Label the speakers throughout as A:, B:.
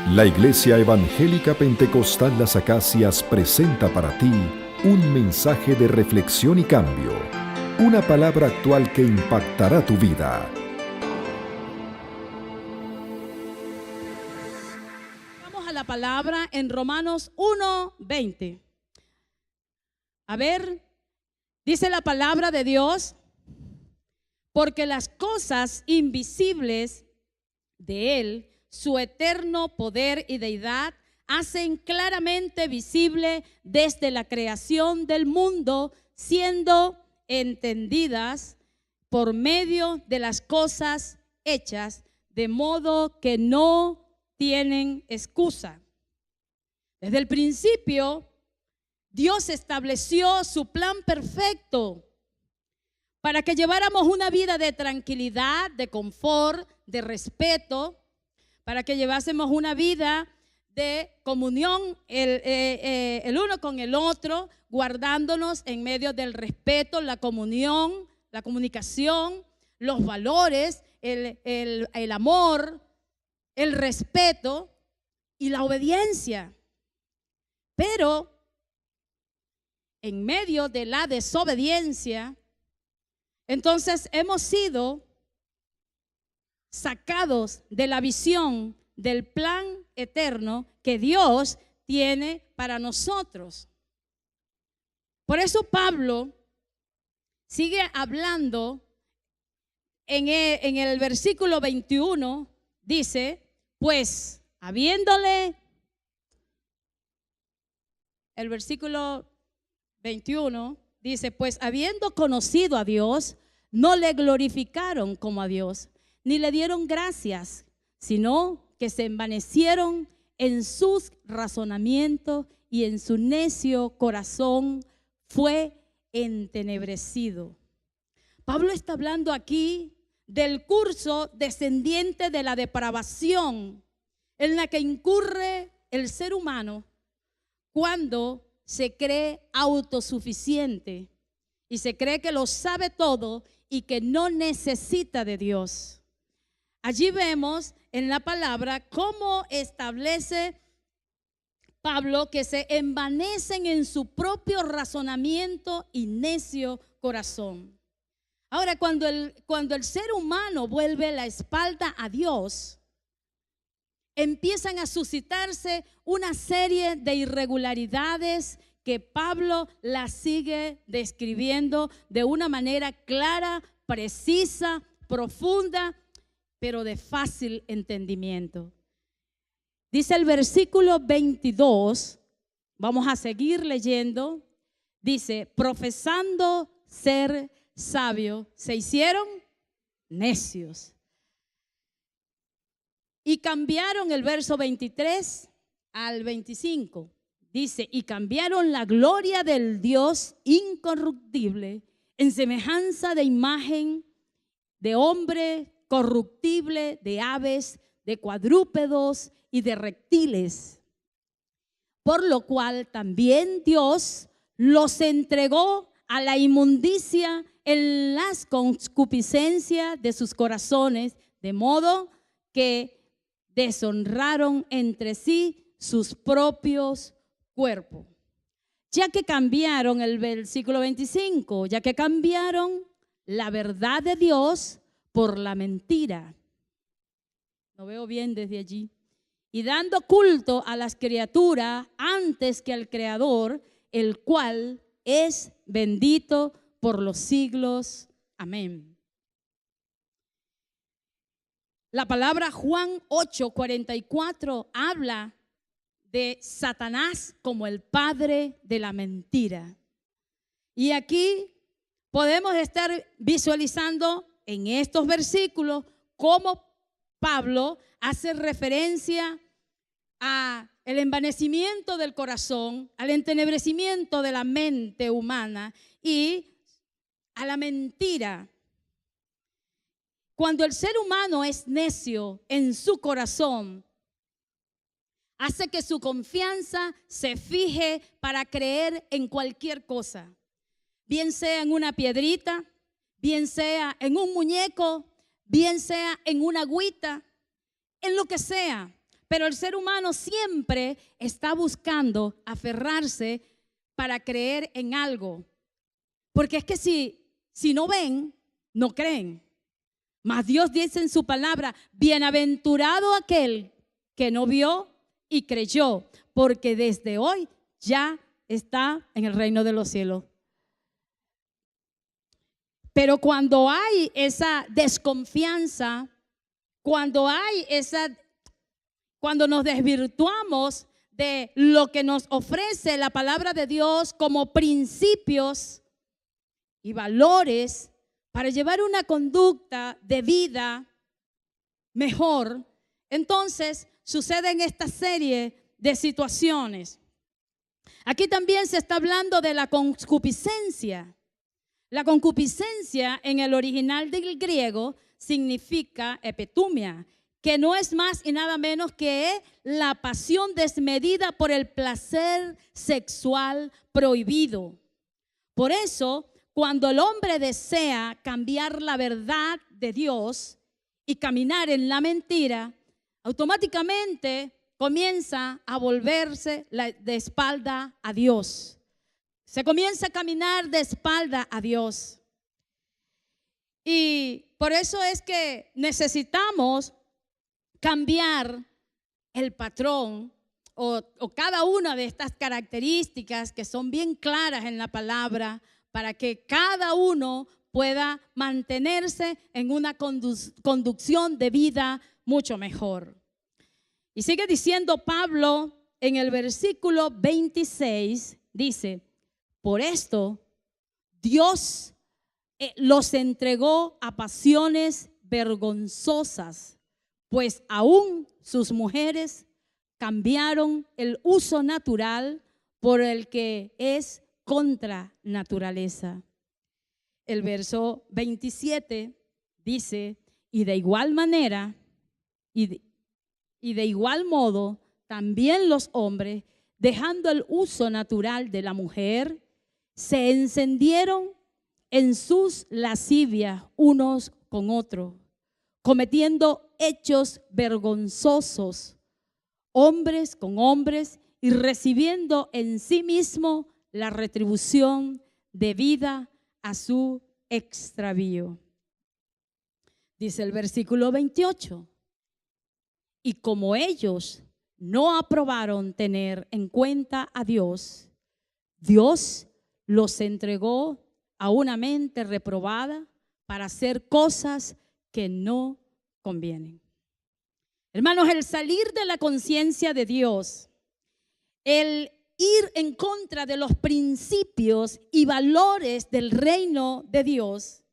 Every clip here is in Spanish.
A: La Iglesia Evangélica Pentecostal Las Acacias presenta para ti un mensaje de reflexión y cambio, una palabra actual que impactará tu vida.
B: Vamos a la palabra en Romanos 1:20. A ver, dice la palabra de Dios: porque las cosas invisibles de Él, su eterno poder y deidad, hacen claramente visible desde la creación del mundo, siendo entendidas por medio de las cosas hechas, de modo que no tienen excusa. Desde el principio, Dios estableció su plan perfecto para que lleváramos una vida de tranquilidad, de confort, de respeto, para que llevásemos una vida de comunión el uno con el otro, guardándonos en medio del respeto, la comunión, la comunicación, los valores, el amor, el respeto y la obediencia. Pero en medio de la desobediencia, entonces hemos sido sacados de la visión del plan eterno que Dios tiene para nosotros. Por eso Pablo sigue hablando en el versículo 21, dice, pues habiéndole, el versículo 21 dice, pues habiendo conocido a Dios, no le glorificaron como a Dios, ni le dieron gracias, sino que se envanecieron en sus razonamientos y en su necio corazón fue entenebrecido. Pablo está hablando aquí del curso descendiente de la depravación en la que incurre el ser humano cuando se cree autosuficiente y se cree que lo sabe todo y que no necesita de Dios. Allí vemos en la palabra cómo establece Pablo que se envanecen en su propio razonamiento y necio corazón. Ahora, cuando el ser humano vuelve la espalda a Dios, empiezan a suscitarse una serie de irregularidades que Pablo las sigue describiendo de una manera clara, precisa, profunda, pero de fácil entendimiento. Dice el versículo 22, vamos a seguir leyendo, dice, profesando ser sabios, se hicieron necios. Y cambiaron el verso 23 al 25. Dice, y cambiaron la gloria del Dios incorruptible en semejanza de imagen de hombre corruptible, de aves, de cuadrúpedos y de reptiles. Por lo cual también Dios los entregó a la inmundicia en las concupiscencias de sus corazones, de modo que deshonraron entre sí sus propios cuerpos. Ya que cambiaron el versículo 25, ya que cambiaron la verdad de Dios por la mentira. No veo bien desde allí. Y dando culto a las criaturas antes que al Creador, el cual es bendito por los siglos. Amén. La palabra Juan 8:44 habla de Satanás como el padre de la mentira. Y aquí podemos estar visualizando en estos versículos cómo Pablo hace referencia a el envanecimiento del corazón, al entenebrecimiento de la mente humana y a la mentira. Cuando el ser humano es necio en su corazón, hace que su confianza se fije para creer en cualquier cosa, bien sea en una piedrita, bien sea en un muñeco, bien sea en una agüita, en lo que sea, Pero el ser humano siempre está buscando aferrarse para creer en algo. Porque es que si no ven, no creen. Mas Dios dice en su palabra, bienaventurado aquel que no vio y creyó, porque desde hoy ya está en el reino de los cielos. Pero cuando hay esa desconfianza, cuando nos desvirtuamos de lo que nos ofrece la palabra de Dios como principios y valores para llevar una conducta de vida mejor, entonces suceden esta serie de situaciones. Aquí también se está hablando de la concupiscencia. La concupiscencia en el original del griego significa epitumia, que no es más y nada menos que la pasión desmedida por el placer sexual prohibido. Por eso, cuando el hombre desea cambiar la verdad de Dios y caminar en la mentira, automáticamente comienza a volverse de espalda a Dios. Se comienza a caminar de espalda a Dios. Y por eso es que necesitamos cambiar el patrón o cada una de estas características que son bien claras en la palabra para que cada uno pueda mantenerse en una conducción de vida mucho mejor. Y sigue diciendo Pablo en el versículo 26, dice, por esto Dios los entregó a pasiones vergonzosas, pues aún sus mujeres cambiaron el uso natural por el que es contra naturaleza. El verso 27 dice, y de igual manera, y de igual modo, también los hombres, dejando el uso natural de la mujer, se encendieron en sus lascivias unos con otros, cometiendo hechos vergonzosos, hombres con hombres, y recibiendo en sí mismo la retribución debida a su extravío. Dice el versículo 28, y como ellos no aprobaron tener en cuenta a Dios, Dios los entregó a una mente reprobada para hacer cosas que no convienen. Hermanos, el salir de la conciencia de Dios, el ir en contra de los principios y valores del reino de Dios,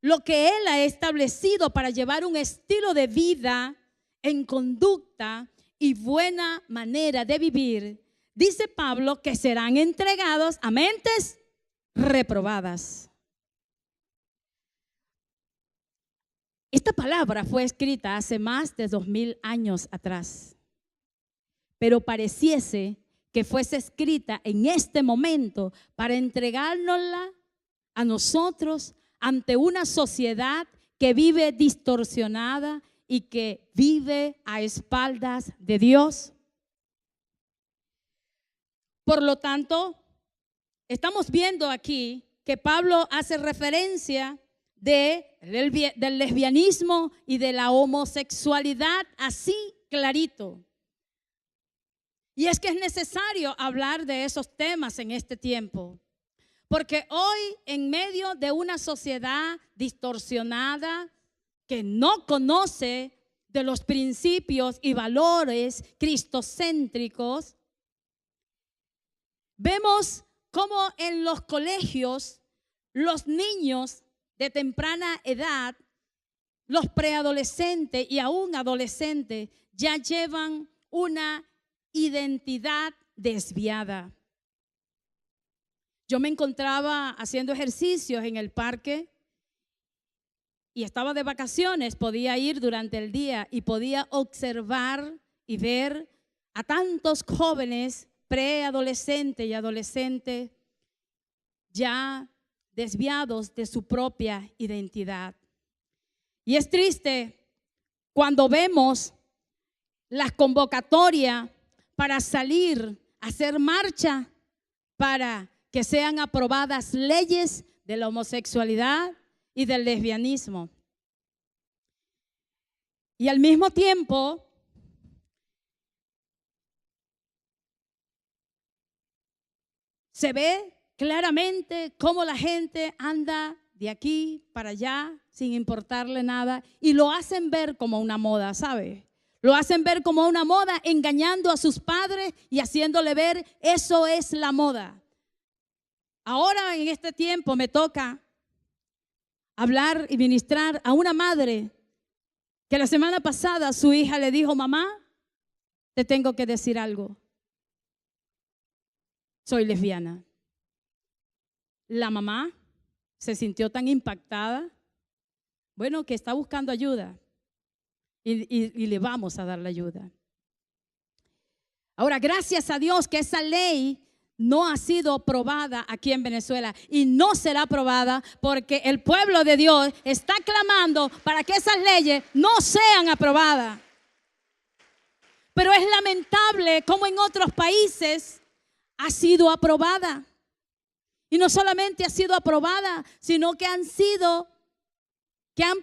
B: lo que Él ha establecido para llevar un estilo de vida en conducta y buena manera de vivir, dice Pablo que serán entregados a mentes reprobadas. Esta palabra fue escrita hace más de 2000 años atrás, pero pareciese que fuese escrita en este momento para entregárnosla a nosotros ante una sociedad que vive distorsionada y que vive a espaldas de Dios. Por lo tanto, estamos viendo aquí que Pablo hace referencia del lesbianismo y de la homosexualidad así clarito. Y es que es necesario hablar de esos temas en este tiempo, porque hoy en medio de una sociedad distorsionada que no conoce de los principios y valores cristocéntricos, vemos cómo en los colegios los niños de temprana edad, los preadolescentes y aún adolescentes ya llevan una identidad desviada. Yo me encontraba haciendo ejercicios en el parque y estaba de vacaciones, podía ir durante el día y podía observar y ver a tantos jóvenes preadolescentes y adolescentes ya desviados de su propia identidad. Y es triste cuando vemos las convocatorias para salir a hacer marcha para que sean aprobadas leyes de la homosexualidad y del lesbianismo. Y al mismo tiempo, se ve claramente cómo la gente anda de aquí para allá sin importarle nada y lo hacen ver como una moda, ¿sabe? Lo hacen ver como una moda, engañando a sus padres y haciéndole ver eso es la moda. Ahora en este tiempo me toca hablar y ministrar a una madre que la semana pasada su hija le dijo: mamá, te tengo que decir algo. Soy lesbiana. La mamá se sintió tan impactada, bueno, que está buscando ayuda y le vamos a dar la ayuda. Ahora, gracias a Dios que esa ley no ha sido aprobada aquí en Venezuela y no será aprobada porque el pueblo de Dios está clamando para que esas leyes no sean aprobadas. Pero es lamentable cómo en otros países ha sido aprobada. Y no solamente ha sido aprobada, sino que han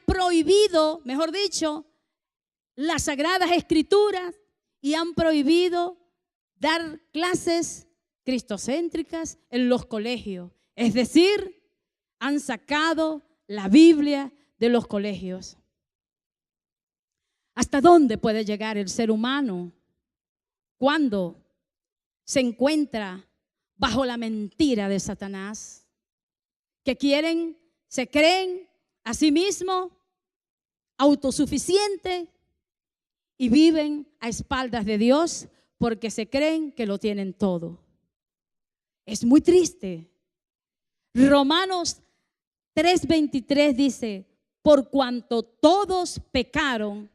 B: prohibido, mejor dicho, las Sagradas Escrituras y han prohibido dar clases cristocéntricas en los colegios. Es decir, han sacado la Biblia de los colegios. ¿Hasta dónde puede llegar el ser humano cuando se encuentra bajo la mentira de Satanás? Que se creen a sí mismos autosuficientes y viven a espaldas de Dios porque se creen que lo tienen todo. Es muy triste. Romanos 3:23 dice: por cuanto todos pecaron,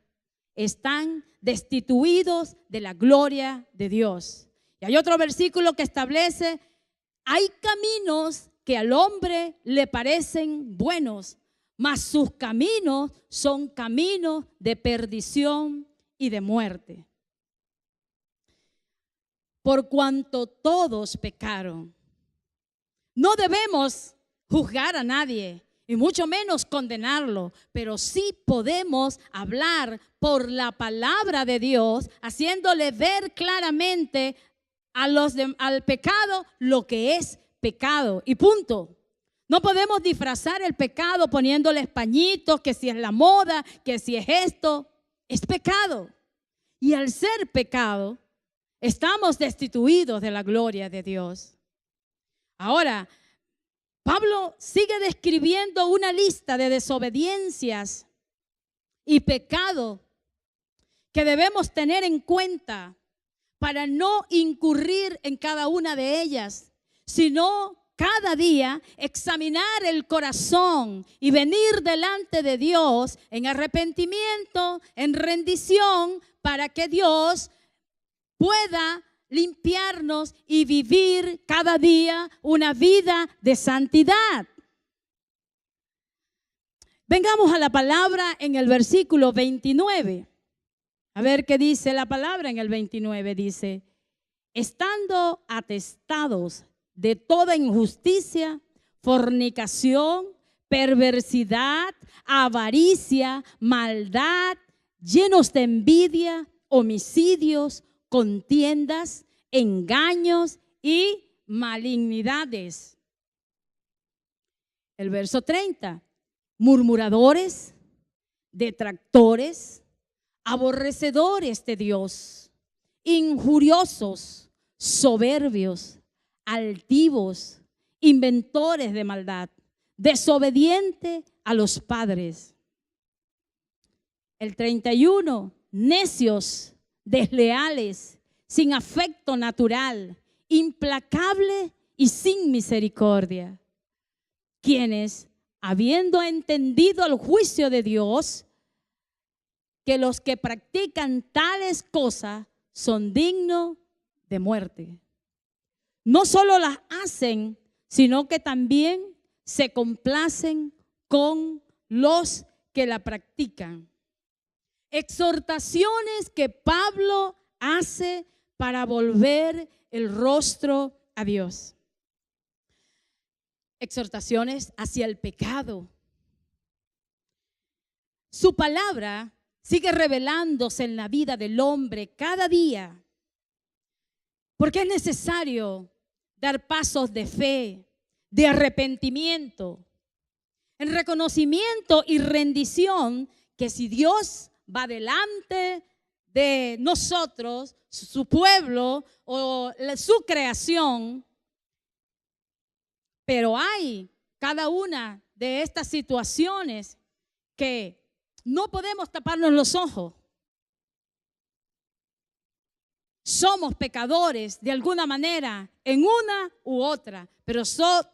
B: están destituidos de la gloria de Dios. Y hay otro versículo que establece: hay caminos que al hombre le parecen buenos, mas sus caminos son caminos de perdición y de muerte. Por cuanto todos pecaron. No debemos juzgar a nadie y mucho menos condenarlo, pero sí podemos hablar por la palabra de Dios, haciéndole ver claramente al pecado lo que es pecado y punto. No podemos disfrazar el pecado poniéndole pañitos, que si es la moda, que si es esto. Es pecado. Y al ser pecado, estamos destituidos de la gloria de Dios. Ahora, Pablo sigue describiendo una lista de desobediencias y pecados que debemos tener en cuenta para no incurrir en cada una de ellas, sino cada día examinar el corazón y venir delante de Dios en arrepentimiento, en rendición, para que Dios pueda limpiarnos y vivir cada día una vida de santidad. Vengamos a la palabra en el versículo 29. A ver qué dice la palabra en el 29. Dice: estando atestados de toda injusticia, fornicación, perversidad, avaricia, maldad, llenos de envidia, homicidios, contiendas, engaños y malignidades. El verso 30, murmuradores, detractores, aborrecedores de Dios, injuriosos, soberbios, altivos, inventores de maldad, desobedientes a los padres. El 31, necios, desleales, sin afecto natural, implacables y sin misericordia, quienes, habiendo entendido el juicio de Dios, que los que practican tales cosas son dignos de muerte. No solo las hacen, sino que también se complacen con los que la practican. exhortaciones que Pablo hace para volver el rostro a Dios. Exhortaciones hacia el pecado. Su palabra sigue revelándose en la vida del hombre cada día, porque es necesario dar pasos de fe, de arrepentimiento, en reconocimiento y rendición que si Dios va delante de nosotros, su pueblo o su creación, pero hay cada una de estas situaciones que no podemos taparnos los ojos. Somos pecadores de alguna manera, en una u otra, pero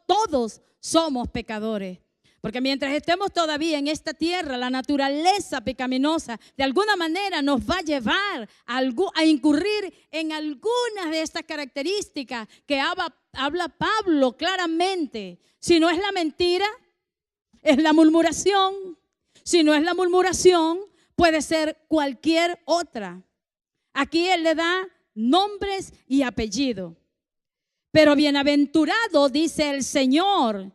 B: todos somos pecadores. Porque mientras estemos todavía en esta tierra, la naturaleza pecaminosa de alguna manera nos va a llevar a incurrir en algunas de estas características que habla Pablo claramente. Si no es la mentira, es la murmuración. Si no es la murmuración, puede ser cualquier otra. Aquí él le da nombres y apellidos. Pero bienaventurado, dice el Señor,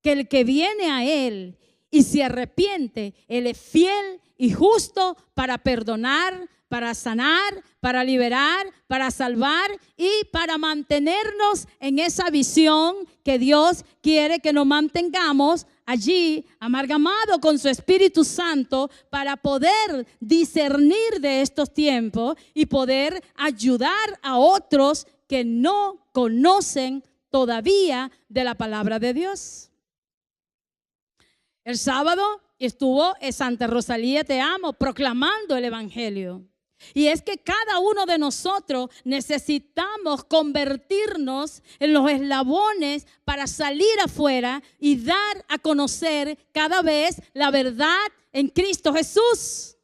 B: que el que viene a Él y se arrepiente, Él es fiel y justo para perdonar, para sanar, para liberar, para salvar y para mantenernos en esa visión que Dios quiere que nos mantengamos allí, amalgamado con su Espíritu Santo, para poder discernir de estos tiempos y poder ayudar a otros que no conocen todavía de la palabra de Dios. El sábado estuvo en Santa Rosalía Te Amo proclamando el Evangelio. Y es que cada uno de nosotros necesitamos convertirnos en los eslabones para salir afuera y dar a conocer cada vez la verdad en Cristo Jesús.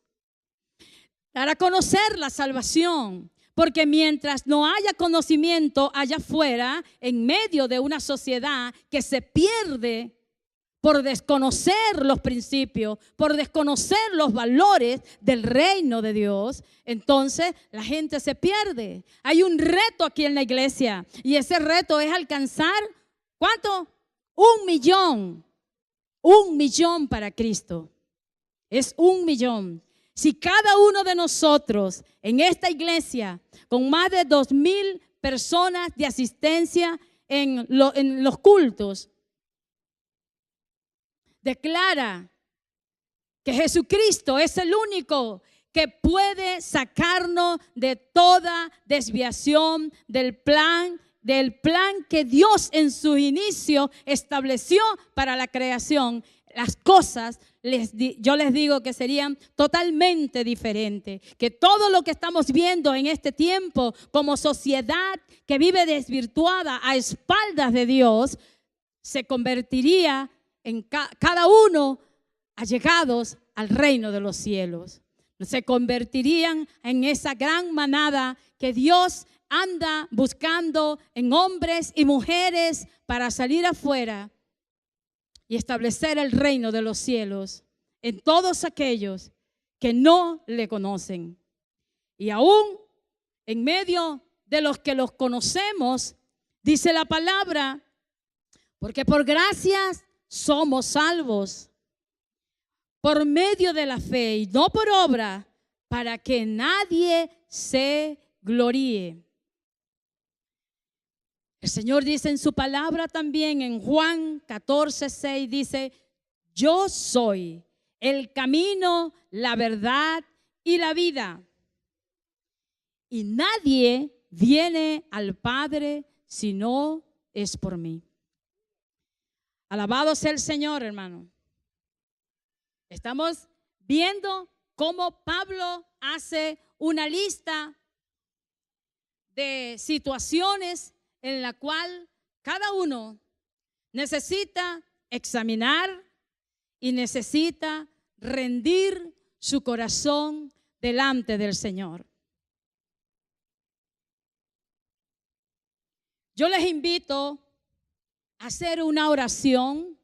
B: Dar a conocer la salvación. Porque mientras no haya conocimiento allá afuera, en medio de una sociedad que se pierde por desconocer los principios, por desconocer los valores del reino de Dios, entonces la gente se pierde. Hay un reto aquí en la iglesia y ese reto es alcanzar, ¿cuánto? 1 millón. 1 millón para Cristo. Es 1 millón. Si cada uno de nosotros en esta iglesia, con más de 2,000 personas de asistencia en los cultos, declara que Jesucristo es el único que puede sacarnos de toda desviación del plan que Dios en su inicio estableció para la creación, las cosas, yo les digo que serían totalmente diferentes. Que todo lo que estamos viendo en este tiempo como sociedad que vive desvirtuada a espaldas de Dios, se convertiría en cada uno allegados al reino de los cielos. Se convertirían en esa gran manada que Dios anda buscando en hombres y mujeres para salir afuera y establecer el reino de los cielos en todos aquellos que no le conocen. Y aún en medio de los que los conocemos, dice la palabra, porque por gracias somos salvos por medio de la fe y no por obra, para que nadie se gloríe. El Señor dice en su palabra también en Juan 14:6, dice: yo soy el camino, la verdad y la vida. Y nadie viene al Padre si no es por mí. Alabado sea el Señor, hermano. Estamos viendo cómo Pablo hace una lista de situaciones en la cual cada uno necesita examinar y necesita rendir su corazón delante del Señor. Yo les invito a hacer una oración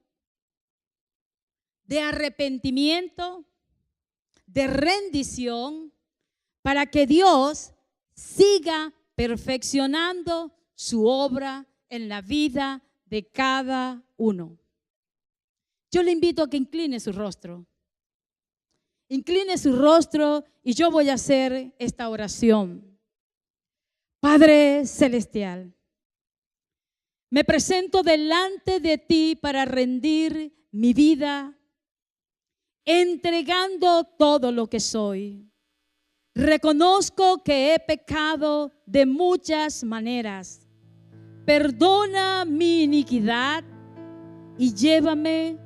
B: de arrepentimiento, de rendición para que Dios siga perfeccionando su obra en la vida de cada uno. Yo le invito a que incline su rostro. Incline su rostro y yo voy a hacer esta oración. Padre Celestial, me presento delante de ti para rendir mi vida, entregando todo lo que soy. Reconozco que he pecado de muchas maneras. Perdona mi iniquidad y llévame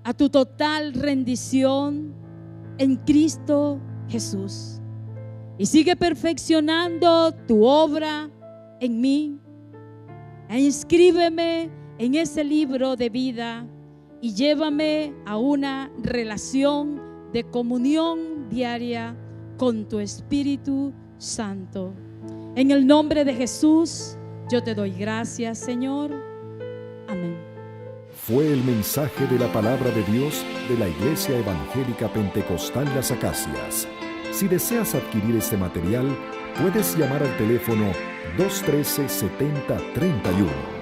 B: a tu total rendición en Cristo Jesús. Y sigue perfeccionando tu obra en mí. E inscríbeme en ese libro de vida y llévame a una relación de comunión diaria con tu Espíritu Santo. En el nombre de Jesús, yo te doy gracias, Señor. Amén.
A: Fue el mensaje de la palabra de Dios de la Iglesia Evangélica Pentecostal Las Acacias. Si deseas adquirir este material, puedes llamar al teléfono 213-7031.